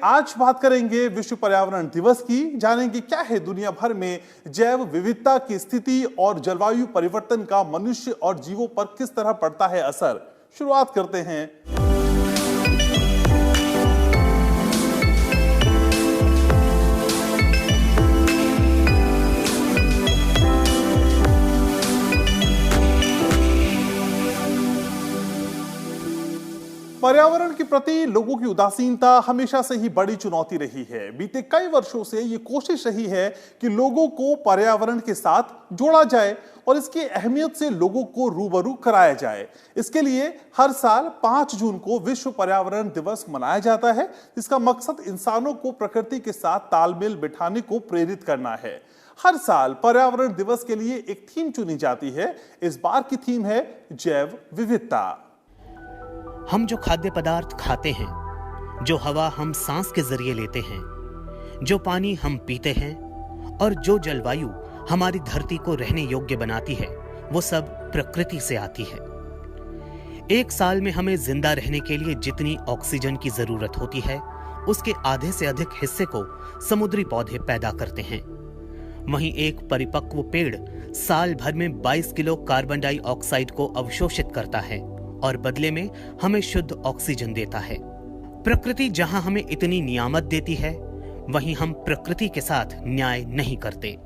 आज बात करेंगे विश्व पर्यावरण दिवस की। जानेंगे क्या है दुनिया भर में जैव विविधता की स्थिति और जलवायु परिवर्तन का मनुष्य और जीवों पर किस तरह पड़ता है असर। शुरुआत करते हैं। पर्यावरण के प्रति लोगों की उदासीनता हमेशा से ही बड़ी चुनौती रही है। बीते कई वर्षों से ये कोशिश रही है कि लोगों को पर्यावरण के साथ जोड़ा जाए और इसकी अहमियत से लोगों को रूबरू कराया जाए। इसके लिए हर साल 5 जून को विश्व पर्यावरण दिवस मनाया जाता है। इसका मकसद इंसानों को प्रकृति के साथ तालमेल बिठाने को प्रेरित करना है। हर साल पर्यावरण दिवस के लिए एक थीम चुनी जाती है। इस बार की थीम है जैव विविधता। हम जो खाद्य पदार्थ खाते हैं, जो हवा हम सांस के जरिए लेते हैं, जो पानी हम पीते हैं और जो जलवायु हमारी धरती को रहने योग्य बनाती है, वो सब प्रकृति से आती है। एक साल में हमें जिंदा रहने के लिए जितनी ऑक्सीजन की जरूरत होती है, उसके आधे से अधिक हिस्से को समुद्री पौधे पैदा करते हैं। वहीं एक परिपक्व पेड़ साल भर में 22 किलो कार्बन डाइऑक्साइड को अवशोषित करता है और बदले में हमें शुद्ध ऑक्सीजन देता है। प्रकृति जहां हमें इतनी नियामत देती है, वहीं हम प्रकृति के साथ न्याय नहीं करते।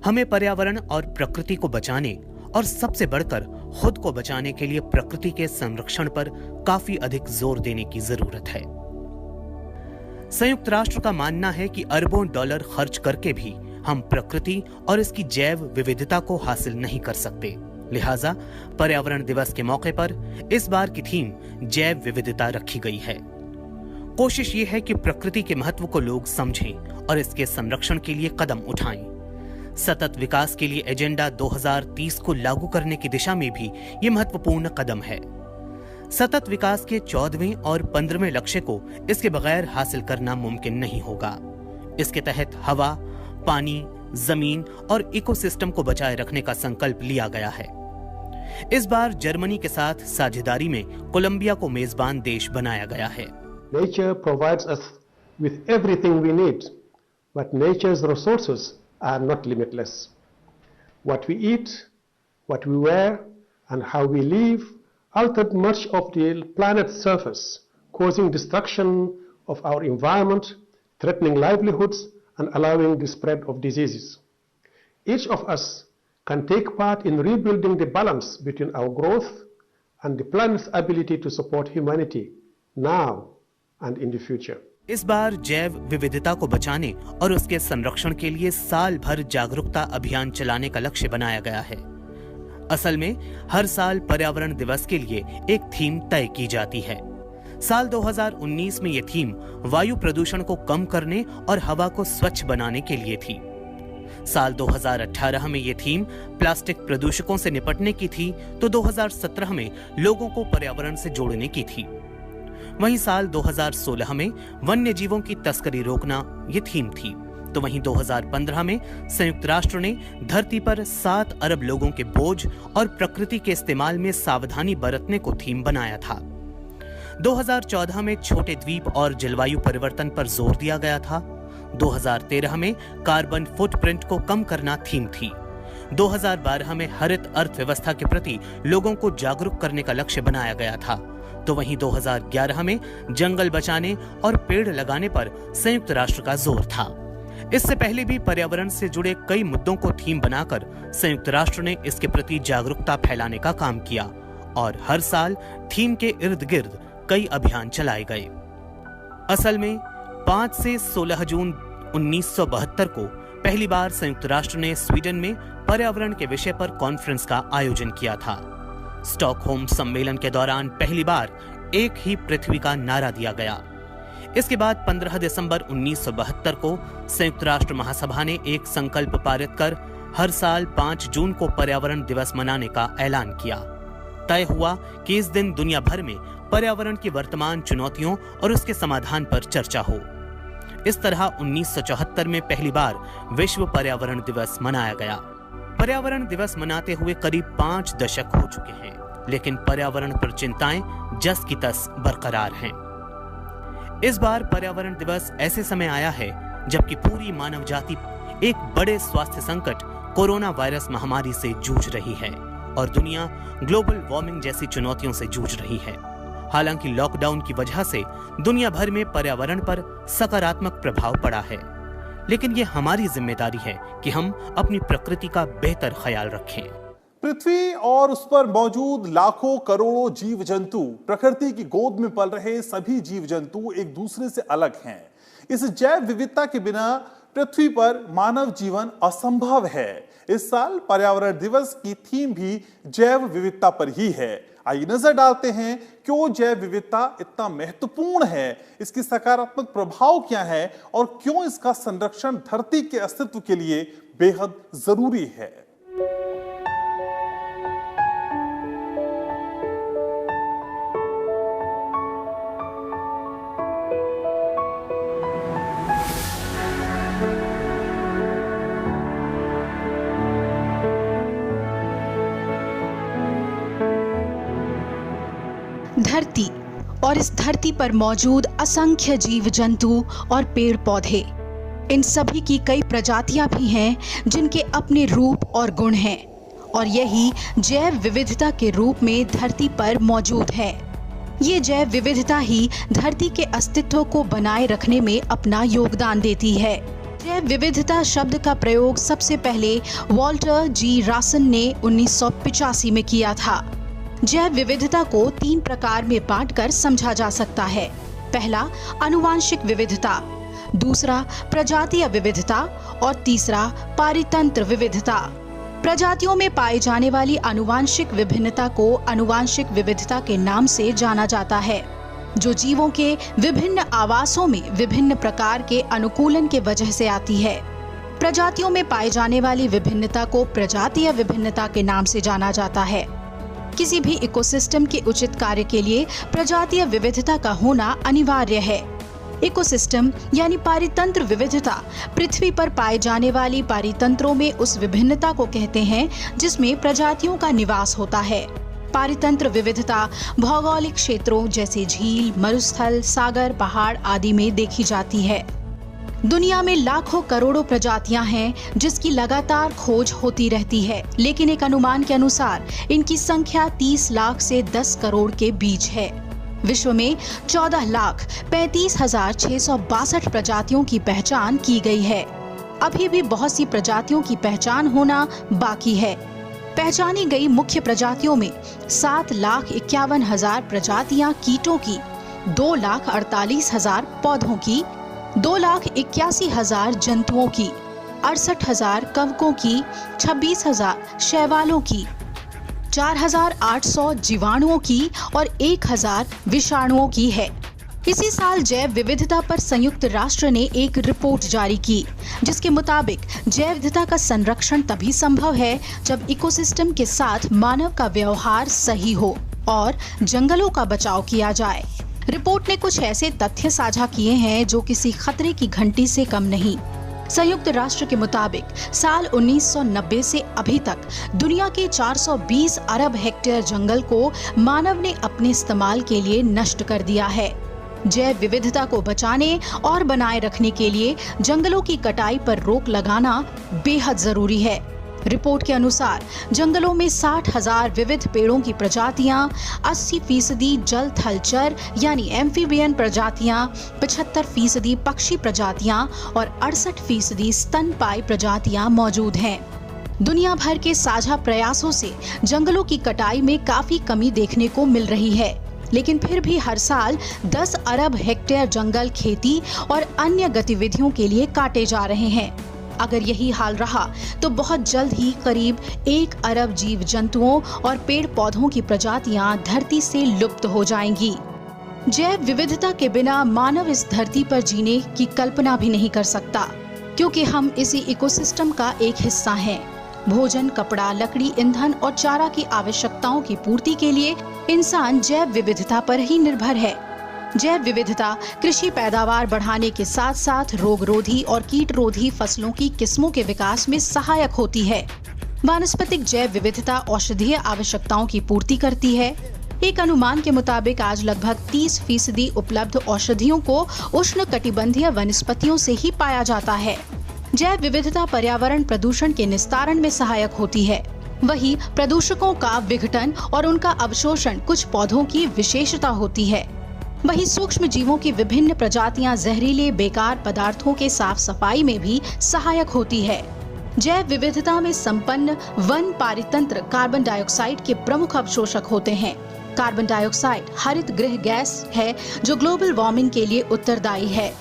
हमें पर्यावरण और प्रकृति को बचाने और सबसे बढ़कर खुद को बचाने के लिए प्रकृति के संरक्षण पर काफी अधिक जोर देने की जरूरत है। संयुक्त राष्ट्र का मानना है कि अरबों डॉलर खर्च करके भी हम प्रकृति और इसकी जैव विविधता को हासिल नहीं कर सकते। लिहाजा पर्यावरण दिवस के मौके पर इस बार की थीम जैव विविधता रखी गई है। कोशिश ये है कि प्रकृति के महत्व को लोग समझें और इसके संरक्षण के लिए कदम उठाएं। सतत विकास के लिए एजेंडा 2030 को लागू करने की दिशा में भी ये महत्वपूर्ण कदम है। सतत विकास के 14वें और 15वें लक्ष्य को इसके बगैर हासिल करना मुमकिन नहीं होगा। इसके तहत हवा, पानी, जमीन और इकोसिस्टम को बचाए रखने का संकल्प लिया गया है। इस बार जर्मनी के साथ साझेदारी में कोलंबिया को मेजबान देश बनाया गया है। Nature provides us with everything we need, but nature's resources are not limitless. What we eat, what we wear, and how we live altered much of the planet's surface, causing destruction of our environment, threatening livelihoods, and allowing the spread of diseases. Each of us can take part in rebuilding the balance between our growth and the planet's ability to support humanity now and in the future. इस बार जैव विविधता को बचाने और उसके संरक्षण के लिए साल भर जागरूकता अभियान चलाने का लक्ष्य बनाया गया है। असल में हर साल पर्यावरण दिवस के लिए एक थीम तय की जाती है। साल 2019 में यह थीम वायु प्रदूषण को कम करने और हवा को स्वच्छ बनाने के लिए थी। साल 2018 में यह थीम प्लास्टिक प्रदूषकों से निपटने की थी, तो 2017 में लोगों को पर्यावरण से जोड़ने की थी। वहीं साल 2016 में वन्य जीवों की तस्करी रोकना ये थीम थी, तो वहीं 2015 में संयुक्त राष्ट्र ने धरती पर 7 अरब लोगों के बोझ और प्रकृति के इस्तेमाल में सावधानी बरतने को थीम बनाया था। 2014 में छोटे द्वीप और जलवायु परिवर्तन पर जोर दिया गया था। 2013 में कार्बन फुटप्रिंट को कम करना थीम थी। 2012 में हरित अर्थव्यवस्था के प्रति लोगों को जागरूक करने का लक्ष्य बनाया गया था, तो वहीं 2011 में जंगल बचाने और पेड़ लगाने पर संयुक्त राष्ट्र का जोर था। इससे पहले भी पर्यावरण से जुड़े कई मुद्दों को थीम बनाकर संयुक्त राष्ट्र ने इसके प्रति जागरूकता फैलाने का काम किया और हर साल थीम के इर्द गिर्द कई अभियान चलाए गए। असल में 5 से 16 जून 1972 को पहली बार संयुक्त राष्ट्र ने स्वीडन में पर्यावरण के विषय पर कॉन्फ्रेंस का आयोजन किया था। स्टॉकहोम सम्मेलन के दौरान पहली बार एक ही पृथ्वी का नारा दिया गया। इसके बाद 15 दिसंबर 1972 को संयुक्त राष्ट्र महासभा ने एक संकल्प पारित कर हर साल 5 जून को पर्यावरण दिवस मनाने का ऐलान किया। तय हुआ कि इस दिन दुनिया भर में पर्यावरण की वर्तमान चुनौतियों और उसके समाधान पर चर्चा हो। इस तरह 1974 में पहली बार विश्व पर्यावरण दिवस मनाया गया। पर्यावरण दिवस मनाते हुए करीब 5 दशक हो चुके हैं, लेकिन पर्यावरण पर चिंताएं जस की तस बरकरार हैं। इस बार पर्यावरण दिवस ऐसे समय आया है जबकि पूरी मानव जाति एक बड़े स्वास्थ्य संकट कोरोना वायरस महामारी से जूझ रही है और दुनिया ग्लोबल वार्मिंग जैसी चुनौतियों से जूझ रही है। हालांकि लॉकडाउन की वजह से दुनिया भर में पर्यावरण पर सकारात्मक प्रभाव पड़ा है, लेकिन ये हमारी जिम्मेदारी है कि हम अपनी प्रकृति का बेहतर ख्याल रखें। पृथ्वी और उस पर मौजूद लाखों करोड़ों जीव जंतु, प्रकृति की गोद में पल रहे सभी जीव जंतु एक दूसरे से अलग हैं। इस जैव विविधता के बिना पृथ्वी पर मानव जीवन असंभव है। इस साल पर्यावरण दिवस की थीम भी जैव विविधता पर ही है। आइए नजर डालते हैं क्यों जैव विविधता इतना महत्वपूर्ण है, इसकी सकारात्मक प्रभाव क्या है और क्यों इसका संरक्षण धरती के अस्तित्व के लिए बेहद जरूरी है। धरती और इस धरती पर मौजूद असंख्य जीव जंतु और पेड़ पौधे, इन सभी की कई प्रजातियां भी हैं जिनके अपने रूप और गुण हैं और यही जैव विविधता के रूप में धरती पर मौजूद है। ये जैव विविधता ही धरती के अस्तित्व को बनाए रखने में अपना योगदान देती है। जैव विविधता शब्द का प्रयोग सबसे पहले वॉल्टर जी रासन ने 1985 में किया था। जैव विविधता को 3 प्रकार में बांटकर समझा जा सकता है। पहला आनुवांशिक विविधता, दूसरा प्रजातीय विविधता और तीसरा पारितंत्र विविधता। प्रजातियों में पाए जाने वाली आनुवांशिक विभिन्नता को आनुवांशिक विविधता के नाम से जाना जाता है, जो जीवों के विभिन्न आवासों में विभिन्न प्रकार के अनुकूलन के वजह से आती है। प्रजातियों में पाए जाने वाली विभिन्नता को प्रजातीय विभिन्नता के नाम से जाना जाता है। किसी भी इकोसिस्टम के उचित कार्य के लिए प्रजातीय विविधता का होना अनिवार्य है। इकोसिस्टम यानी पारितंत्र विविधता पृथ्वी पर पाए जाने वाली पारितंत्रों में उस विभिन्नता को कहते हैं जिसमें प्रजातियों का निवास होता है। पारितंत्र विविधता भौगोलिक क्षेत्रों जैसे झील, मरुस्थल, सागर, पहाड़ आदि में देखी जाती है। दुनिया में लाखों करोड़ों प्रजातियां हैं जिसकी लगातार खोज होती रहती है, लेकिन एक अनुमान के अनुसार इनकी संख्या 30 लाख से 10 करोड़ के बीच है। विश्व में 14,35,662 प्रजातियों की पहचान की गई है। अभी भी बहुत सी प्रजातियों की पहचान होना बाकी है। पहचानी गई मुख्य प्रजातियों में 7,51,000 प्रजातियां कीटों की, 2,48,000 पौधों की, 2,81,000 जंतुओं की, 68,000 कवकों की, 26,000 शैवालों की, 4,800 जीवाणुओं की और 1,000 विषाणुओं की है। इसी साल जैव विविधता पर संयुक्त राष्ट्र ने एक रिपोर्ट जारी की, जिसके मुताबिक जैव विविधता का संरक्षण तभी संभव है जब इकोसिस्टम के साथ मानव का व्यवहार सही हो और जंगलों का बचाव किया जाए। रिपोर्ट ने कुछ ऐसे तथ्य साझा किए हैं जो किसी खतरे की घंटी से कम नहीं। संयुक्त राष्ट्र के मुताबिक साल 1990 से अभी तक दुनिया के 420 अरब हेक्टेयर जंगल को मानव ने अपने इस्तेमाल के लिए नष्ट कर दिया है। जैव विविधता को बचाने और बनाए रखने के लिए जंगलों की कटाई पर रोक लगाना बेहद जरूरी है। रिपोर्ट के अनुसार जंगलों में 60,000 विविध पेड़ों की प्रजातियां, 80% जल थलचर यानी एम्फीबियन प्रजातियां, 75% पक्षी प्रजातियां और 68% स्तनपायी प्रजातियां मौजूद हैं। दुनिया भर के साझा प्रयासों से जंगलों की कटाई में काफी कमी देखने को मिल रही है, लेकिन फिर भी हर साल 10 अरब हेक्टेयर जंगल खेती और अन्य गतिविधियों के लिए काटे जा रहे हैं। अगर यही हाल रहा तो बहुत जल्द ही करीब 1 अरब जीव जंतुओं और पेड़ पौधों की प्रजातियां धरती से लुप्त हो जाएंगी। जैव विविधता के बिना मानव इस धरती पर जीने की कल्पना भी नहीं कर सकता, क्योंकि हम इसी इकोसिस्टम का एक हिस्सा हैं। भोजन, कपड़ा, लकड़ी, ईंधन और चारा की आवश्यकताओं की पूर्ति के लिए इंसान जैव विविधता पर ही निर्भर है। जैव विविधता कृषि पैदावार बढ़ाने के साथ साथ रोगरोधी और कीटरोधी फसलों की किस्मों के विकास में सहायक होती है। वानस्पतिक जैव विविधता औषधीय आवश्यकताओं की पूर्ति करती है। एक अनुमान के मुताबिक आज लगभग 30% उपलब्ध औषधियों को उष्णकटिबंधीय वनस्पतियों से ही पाया जाता है। जैव विविधता पर्यावरण प्रदूषण के निस्तारण में सहायक होती है। वहीं प्रदूषकों का विघटन और उनका अवशोषण कुछ पौधों की विशेषता होती है। वहीं सूक्ष्म जीवों की विभिन्न प्रजातियां जहरीले बेकार पदार्थों के साफ सफाई में भी सहायक होती है। जैव विविधता में संपन्न वन पारितंत्र कार्बन डाइऑक्साइड के प्रमुख अवशोषक होते हैं। कार्बन डाइऑक्साइड हरित गृह गैस है जो ग्लोबल वार्मिंग के लिए उत्तरदायी है।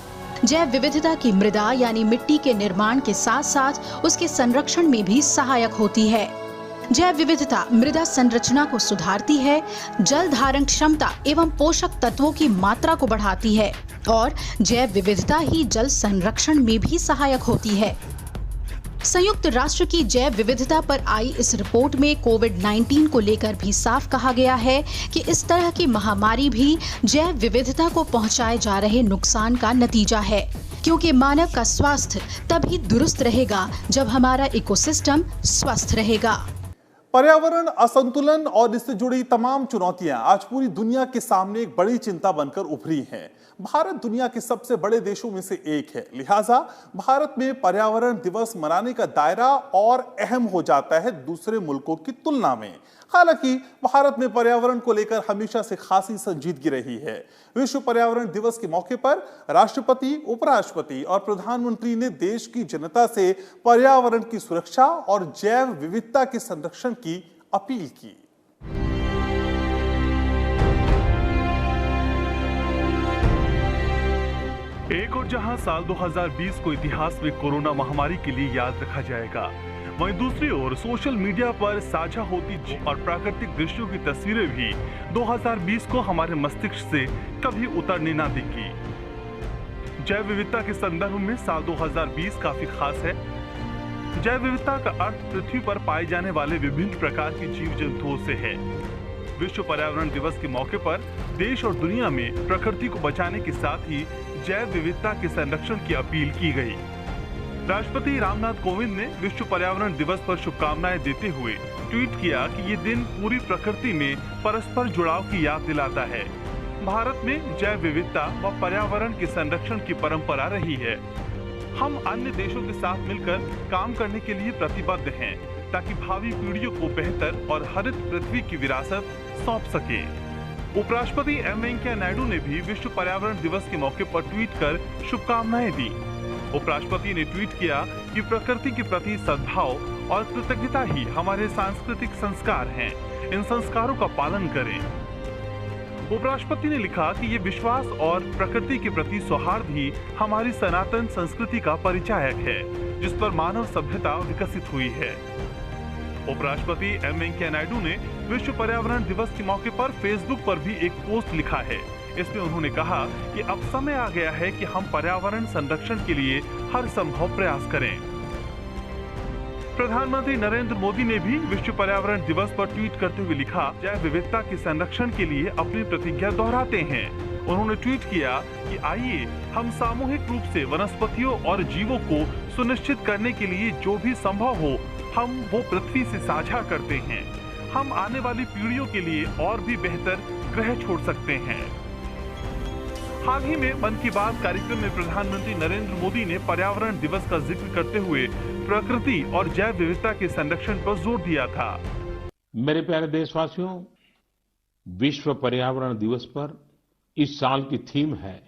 जैव विविधता की मृदा यानी मिट्टी के निर्माण के साथ साथ उसके संरक्षण में भी सहायक होती है। जैव विविधता मृदा संरचना को सुधारती है, जल धारण क्षमता एवं पोषक तत्वों की मात्रा को बढ़ाती है और जैव विविधता ही जल संरक्षण में भी सहायक होती है। संयुक्त राष्ट्र की जैव विविधता पर आई इस रिपोर्ट में कोविड-19 को लेकर भी साफ कहा गया है कि इस तरह की महामारी भी जैव विविधता को पहुंचाए जा रहे नुकसान का नतीजा है, क्योंकि मानव का स्वास्थ्य तभी दुरुस्त रहेगा जब हमारा इकोसिस्टम स्वस्थ रहेगा। पर्यावरण असंतुलन और इससे जुड़ी तमाम चुनौतियां आज पूरी दुनिया के सामने एक बड़ी चिंता बनकर उभरी हैं। भारत दुनिया के सबसे बड़े देशों में से एक है, लिहाजा भारत में पर्यावरण दिवस मनाने का दायरा और अहम हो जाता है दूसरे मुल्कों की तुलना में। हालांकि भारत में पर्यावरण को लेकर हमेशा से खासी संजीदगी रही है। विश्व पर्यावरण दिवस के मौके पर राष्ट्रपति, उपराष्ट्रपति और प्रधानमंत्री ने देश की जनता से पर्यावरण की सुरक्षा और जैव विविधता के संरक्षण की अपील की। एक और जहां साल 2020 को इतिहास में कोरोना महामारी के लिए याद रखा जाएगा, वहीं दूसरी ओर सोशल मीडिया पर साझा होती और प्राकृतिक दृश्यों की तस्वीरें भी 2020 को हमारे मस्तिष्क से कभी उतरने ना दिखी। जैव विविधता के संदर्भ में साल 2020 काफी खास है। जैव विविधता का अर्थ पृथ्वी पर पाए जाने वाले विभिन्न प्रकार के जीव जंतुओं से है। विश्व पर्यावरण दिवस के मौके पर देश और दुनिया में प्रकृति को बचाने के साथ ही जैव विविधता के संरक्षण की अपील की गई। राष्ट्रपति रामनाथ कोविंद ने विश्व पर्यावरण दिवस पर शुभकामनाएं देते हुए ट्वीट किया कि ये दिन पूरी प्रकृति में परस्पर जुड़ाव की याद दिलाता है। भारत में जैव विविधता व पर्यावरण के संरक्षण की परंपरा रही है। हम अन्य देशों के साथ मिलकर काम करने के लिए प्रतिबद्ध हैं ताकि भावी पीढ़ियों को बेहतर और हरित पृथ्वी की विरासत सौंप सके। उपराष्ट्रपति एम वेंकैया नायडू ने भी विश्व पर्यावरण दिवस के मौके पर ट्वीट कर शुभकामनाएं दी। उपराष्ट्रपति ने ट्वीट किया कि प्रकृति के प्रति सद्भाव और कृतज्ञता ही हमारे सांस्कृतिक संस्कार हैं। इन संस्कारों का पालन करें। उपराष्ट्रपति ने लिखा कि ये विश्वास और प्रकृति के प्रति सौहार्द ही हमारी सनातन संस्कृति का परिचायक है, जिस पर मानव सभ्यता विकसित हुई है। उपराष्ट्रपति एम वेंकैया नायडू ने विश्व पर्यावरण दिवस के मौके पर फेसबुक पर भी एक पोस्ट लिखा है। इसमें उन्होंने कहा कि अब समय आ गया है कि हम पर्यावरण संरक्षण के लिए हर संभव प्रयास करें। प्रधानमंत्री नरेंद्र मोदी ने भी विश्व पर्यावरण दिवस पर ट्वीट करते हुए लिखा, जैव विविधता के संरक्षण के लिए अपनी प्रतिज्ञा दोहराते हैं। उन्होंने ट्वीट किया कि आइए हम सामूहिक रूप से वनस्पतियों और जीवों को सुनिश्चित करने के लिए जो भी संभव हो हम वो पृथ्वी से साझा करते हैं। हम आने वाली पीढ़ियों के लिए और भी बेहतर ग्रह छोड़ सकते हैं। हाल ही में मन की बात कार्यक्रम में प्रधानमंत्री नरेंद्र मोदी ने पर्यावरण दिवस का जिक्र करते हुए प्रकृति और जैव विविधता के संरक्षण पर जोर दिया था। मेरे प्यारे देशवासियों, विश्व पर्यावरण दिवस पर इस साल की थीम है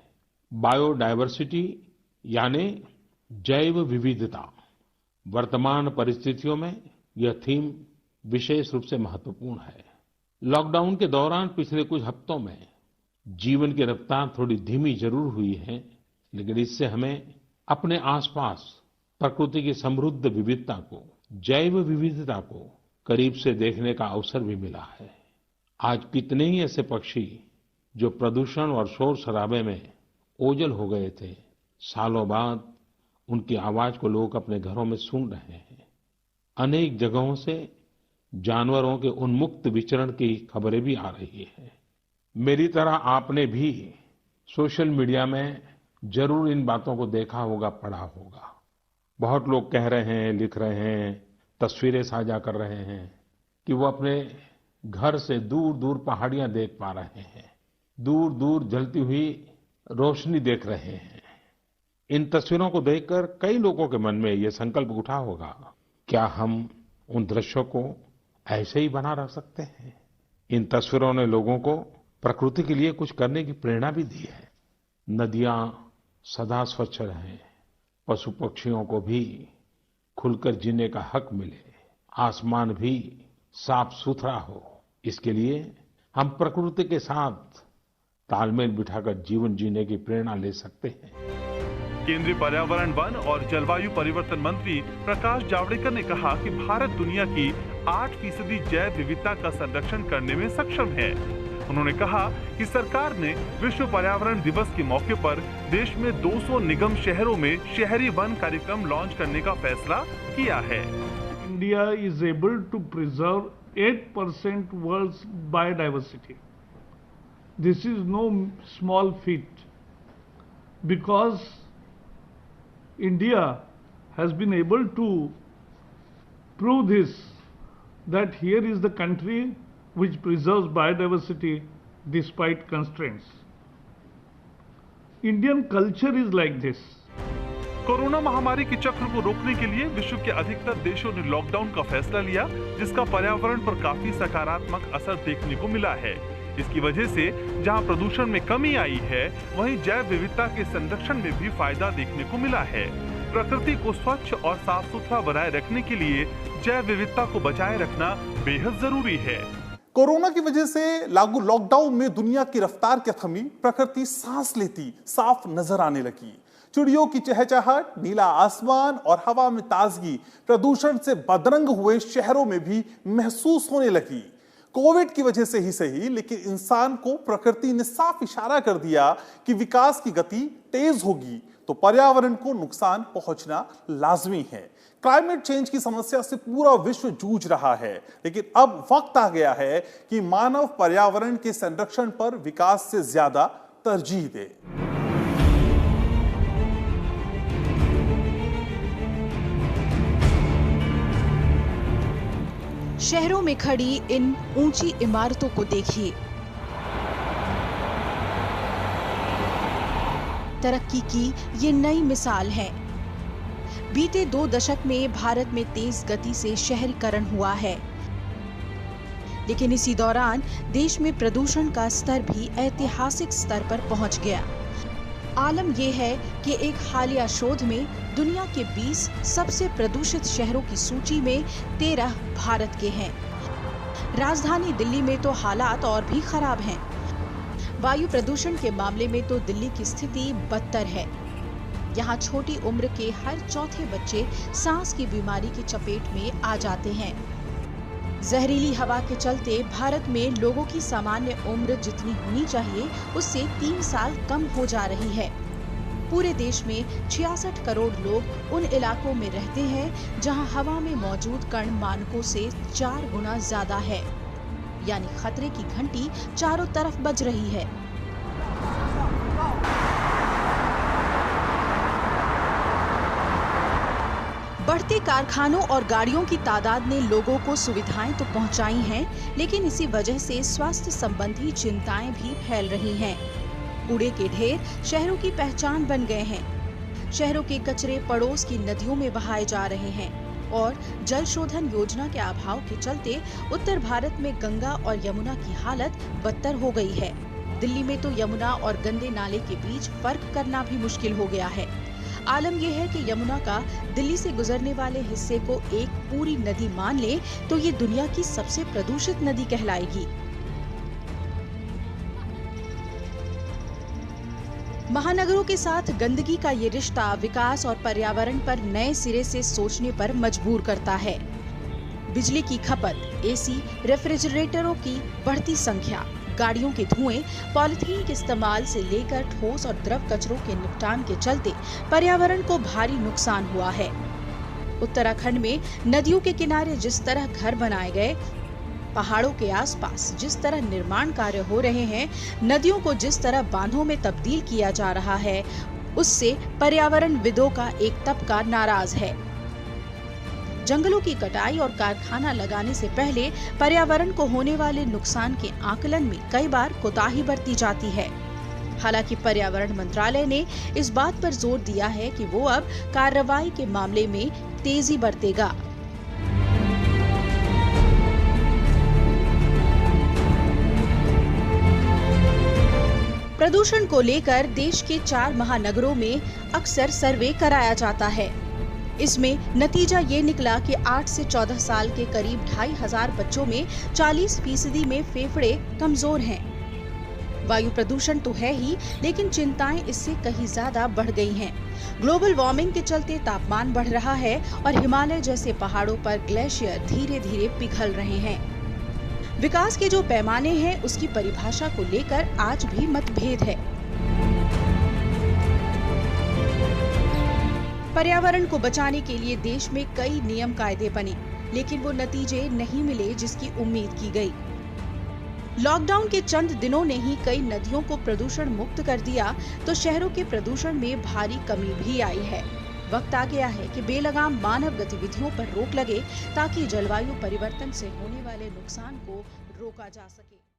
बायोडायवर्सिटी यानी जैव विविधता। वर्तमान परिस्थितियों में यह थीम विशेष रूप से महत्वपूर्ण है। लॉकडाउन के दौरान पिछले कुछ हफ्तों में जीवन की रफ्तार थोड़ी धीमी जरूर हुई है, लेकिन इससे हमें अपने आसपास प्रकृति की समृद्ध विविधता को, जैव विविधता को करीब से देखने का अवसर भी मिला है। आज कितने ही ऐसे पक्षी जो प्रदूषण और शोर शराबे में ओझल हो गए थे, सालों बाद उनकी आवाज को लोग अपने घरों में सुन रहे हैं। अनेक जगहों से जानवरों के उन्मुक्त विचरण की खबरें भी आ रही है। मेरी तरह आपने भी सोशल मीडिया में जरूर इन बातों को देखा होगा, पढ़ा होगा। बहुत लोग कह रहे हैं, लिख रहे हैं, तस्वीरें साझा कर रहे हैं कि वो अपने घर से दूर दूर पहाड़ियां देख पा रहे हैं, दूर दूर जलती हुई रोशनी देख रहे हैं। इन तस्वीरों को देखकर कई लोगों के मन में ये संकल्प उठा होगा, क्या हम उन दृश्यों को ऐसे ही बना रख सकते हैं? इन तस्वीरों ने लोगों को प्रकृति के लिए कुछ करने की प्रेरणा भी दी है। नदियां सदा स्वच्छ रहें, पशु पक्षियों को भी खुलकर जीने का हक मिले, आसमान भी साफ सुथरा हो, इसके लिए हम प्रकृति के साथ तालमेल बिठाकर जीवन जीने की प्रेरणा ले सकते हैं। केंद्रीय पर्यावरण, वन और जलवायु परिवर्तन मंत्री प्रकाश जावड़ेकर ने कहा कि भारत दुनिया की 8% जैव विविधता का संरक्षण करने में सक्षम है। उन्होंने कहा कि सरकार ने विश्व पर्यावरण दिवस के मौके पर देश में 200 निगम शहरों में शहरी वन कार्यक्रम लॉन्च करने का फैसला किया है। India is able to preserve 8% world's biodiversity. This is no small feat, because India has been able to prove this, that here is the country which preserves biodiversity despite constraints. Indian culture is like this. Corona महामारी के चक्र को रोकने के लिए विश्व के अधिकतर देशों ने लॉकडाउन का फैसला लिया, जिसका पर्यावरण पर काफी सकारात्मक असर देखने को मिला है। इसकी वजह से जहां प्रदूषण में कमी आई है, वहीं जैव विविधता के संरक्षण में भी फायदा देखने को मिला है। प्रकृति को स्वच्छ और साफ सुथरा बनाए रखने के लिए जैव विविधता को बचाए रखना बेहद जरूरी है। कोरोना की वजह से लागू लॉकडाउन में दुनिया की रफ्तार क्या थमी, प्रकृति सांस लेती साफ नजर आने लगी। चिड़ियों की चहचहाहट, नीला आसमान और हवा में ताजगी प्रदूषण से बदरंग हुए शहरों में भी महसूस होने लगी। कोविड की वजह से ही सही, लेकिन इंसान को प्रकृति ने साफ इशारा कर दिया कि विकास की गति तेज होगी तो पर्यावरण को नुकसान पहुंचना लाजमी है। क्लाइमेट चेंज की समस्या से पूरा विश्व जूझ रहा है, लेकिन अब वक्त आ गया है कि मानव पर्यावरण के संरक्षण पर विकास से ज्यादा तरजीह दे। शहरों में खड़ी इन ऊंची इमारतों को देखिए। तरक्की की ये नई मिसाल है। बीते 2 दशक में भारत में तेज गति से शहरीकरण हुआ है, लेकिन इसी दौरान देश में प्रदूषण का स्तर भी ऐतिहासिक स्तर पर पहुंच गया। आलम यह है कि एक हालिया शोध में दुनिया के 20 सबसे प्रदूषित शहरों की सूची में 13 भारत के हैं। राजधानी दिल्ली में तो हालात और भी खराब हैं। वायु प्रदूषण के मामले में तो दिल्ली की स्थिति बदतर है। यहाँ छोटी उम्र के हर चौथे बच्चे सांस की बीमारी की चपेट में आ जाते हैं। जहरीली हवा के चलते भारत में लोगों की सामान्य उम्र जितनी होनी चाहिए उससे 3 साल कम हो जा रही है। पूरे देश में 66 करोड़ लोग उन इलाकों में रहते हैं जहां हवा में मौजूद कण मानकों से 4 गुना ज्यादा है, यानी खतरे की घंटी चारों तरफ बज रही है। बढ़ते कारखानों और गाड़ियों की तादाद ने लोगों को सुविधाएं तो पहुंचाई हैं, लेकिन इसी वजह से स्वास्थ्य संबंधी चिंताएं भी फैल रही हैं। कूड़े के ढेर शहरों की पहचान बन गए हैं। शहरों के कचरे पड़ोस की नदियों में बहाए जा रहे हैं और जल शोधन योजना के अभाव के चलते उत्तर भारत में गंगा और यमुना की हालत बदतर हो गई है। दिल्ली में तो यमुना और गंदे नाले के बीच फर्क करना भी मुश्किल हो गया है। आलम यह है कि यमुना का दिल्ली से गुजरने वाले हिस्से को एक पूरी नदी मान ले तो ये दुनिया की सबसे प्रदूषित नदी कहलाएगी। महानगरों के साथ गंदगी का ये रिश्ता विकास और पर्यावरण पर नए सिरे से सोचने पर मजबूर करता है। बिजली की खपत, एसी, रेफ्रिजरेटरों की बढ़ती संख्या, गाड़ियों के धुएं, पॉलिथीन के इस्तेमाल से लेकर ठोस और द्रव कचरों के निपटान के चलते पर्यावरण को भारी नुकसान हुआ है। उत्तराखंड में नदियों के किनारे जिस तरह घर बनाए गए, पहाड़ों के आसपास जिस तरह निर्माण कार्य हो रहे हैं, नदियों को जिस तरह बांधों में तब्दील किया जा रहा है, उससे पर्यावरणविदों का एक तबका नाराज है। जंगलों की कटाई और कारखाना लगाने से पहले पर्यावरण को होने वाले नुकसान के आकलन में कई बार कोताही बरती जाती है। हालांकि पर्यावरण मंत्रालय ने इस बात पर जोर दिया है कि वो अब कार्रवाई के मामले में तेजी बरतेगा। प्रदूषण को लेकर देश के 4 महानगरों में अक्सर सर्वे कराया जाता है। इसमें नतीजा ये निकला कि 8 से 14 साल के करीब 2,500 बच्चों में 40% में फेफड़े कमजोर हैं। वायु प्रदूषण तो है ही, लेकिन चिंताएं इससे कहीं ज्यादा बढ़ गई हैं। ग्लोबल वार्मिंग के चलते तापमान बढ़ रहा है और हिमालय जैसे पहाड़ों पर ग्लेशियर धीरे धीरे पिघल रहे हैं। विकास के जो पैमाने हैं उसकी परिभाषा को लेकर आज भी मतभेद है। पर्यावरण को बचाने के लिए देश में कई नियम कायदे बने, लेकिन वो नतीजे नहीं मिले जिसकी उम्मीद की गई। लॉकडाउन के चंद दिनों ने ही कई नदियों को प्रदूषण मुक्त कर दिया, तो शहरों के प्रदूषण में भारी कमी भी आई है। वक्त आ गया है कि बेलगाम मानव गतिविधियों पर रोक लगे ताकि जलवायु परिवर्तन से होने वाले नुकसान को रोका जा सके।